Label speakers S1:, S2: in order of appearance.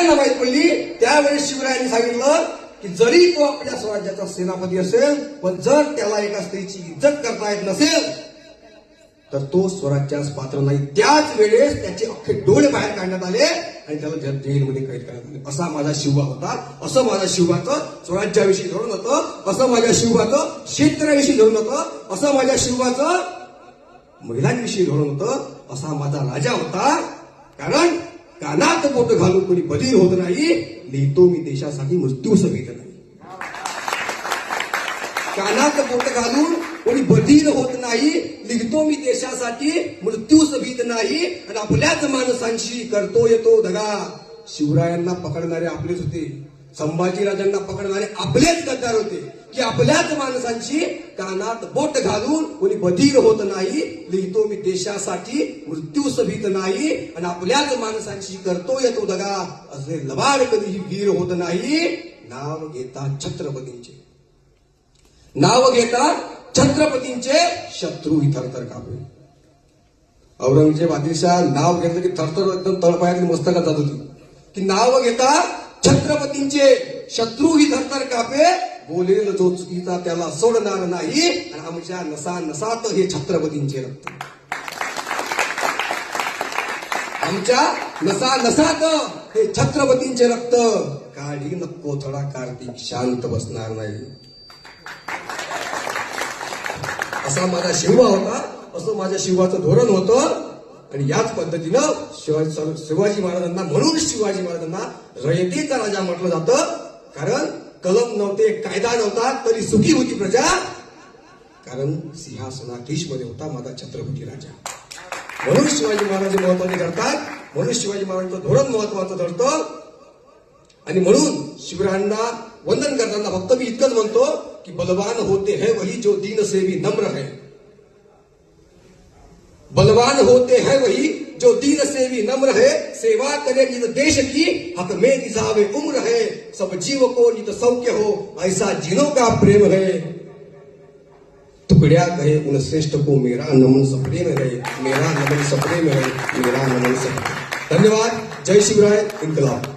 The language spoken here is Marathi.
S1: शिवरायांना माहित पडली त्यावेळेस शिवरायांनी सांगितलं की जरी तो आपल्या स्वराज्याचा सेनापती असेल पण जर त्याला एका स्त्रीची इज्जत करता येत नसेल तर तो स्वराज्यास पात्र नाही. त्याच वेळेस त्याचे अख्खे डोळे बाहेर काढण्यात आले आणि त्याला जेलमध्ये कैद करण्यात आले. असा माझा शिवबा होता. असं माझ्या शिवबाचं स्वराज्याविषयी धोरण होतं. असं माझ्या शिवबाचं क्षेत्राविषयी धोरण होतं. असं माझ्या शिवबाचं महिलांविषयी धोरण होतं. असा माझा राजा होता. कारण कानात बोट घालून कोणी बधीर होत नाही. लिहितो मी देशासाठी मृत्यूस भीत नाही. कानात बोट घालून कोणी बधीर होत नाही. लिहितो मी देशासाठी मृत्यूस भीत नाही. आणि आपल्याच माणसांशी करतोय तो दगा. शिवरायांना पकडणारे आपलेच होते. संभाजीराजांना पकडणारे आपलेच गद्दार होते की आपल्याच माणसांची कानात बोट घालून कोणी बधीर होत नाही. लिहितो मी देशासाठी मृत्यूस भीत नाही. आणि आपल्याच माणसांशी करतोय तो दगा. असे लबाड कधीही वीर होत नाही. नाव घेता छत्रपतींचे, नाव घेता छत्रपतींचे शत्रू ही थरथर कापे. औरंगजेब आदिलशाह नाव घेतलं की थरथर एकदम तळपायात मस्तकात जात होती की नाव घेता छत्रपतींचे शत्रू ही थरथर कापे. बोलेल जो चुकीचा त्याला सोडणार नाही. आणि आमच्या नसा नसात हे छत्रपतींचे रक्त, आमच्या नसा नसात हे छत्रपतींचे रक्त. काढी नको थोडा कार्तिक शांत बसणार नाही. असा माझा शिवबा होता. असं माझ्या शिवाचं धोरण होतं. आणि याच पद्धतीनं शिवाजी महाराजांना, म्हणून शिवाजी महाराजांना रयतेचा राजा म्हटलं जातं. कारण कलम नव्हते, कायदा नव्हता तरी सुखी होती प्रजा. कारण सिंहासनाधीश मध्ये होता माझा छत्रपती राजा. म्हणून शिवाजी महाराज महत्वाचे ठरतात. म्हणून शिवाजी महाराजांचं धोरण महत्वाचं ठरतं. आणि म्हणून शिवरायांना वंदन करताना फक्त मी इतकंच म्हणतो की बलवान होते है वही जो दीन सेवी नम्र है. बलवान होते है वही जो दीन सेवी नम्र है. सेवा करे नित देश की हक में निजावे उम्र है. सब जीव को नित सौख्य हो ऐसा जीनों का प्रेम है. टुकड़िया कहे उन श्रेष्ठ को मेरा नमन सप्रेम है. मेरा नमन सप्रेम है. मेरा नमन सप्रेम. धन्यवाद. जय शिवराय. इनकलाब.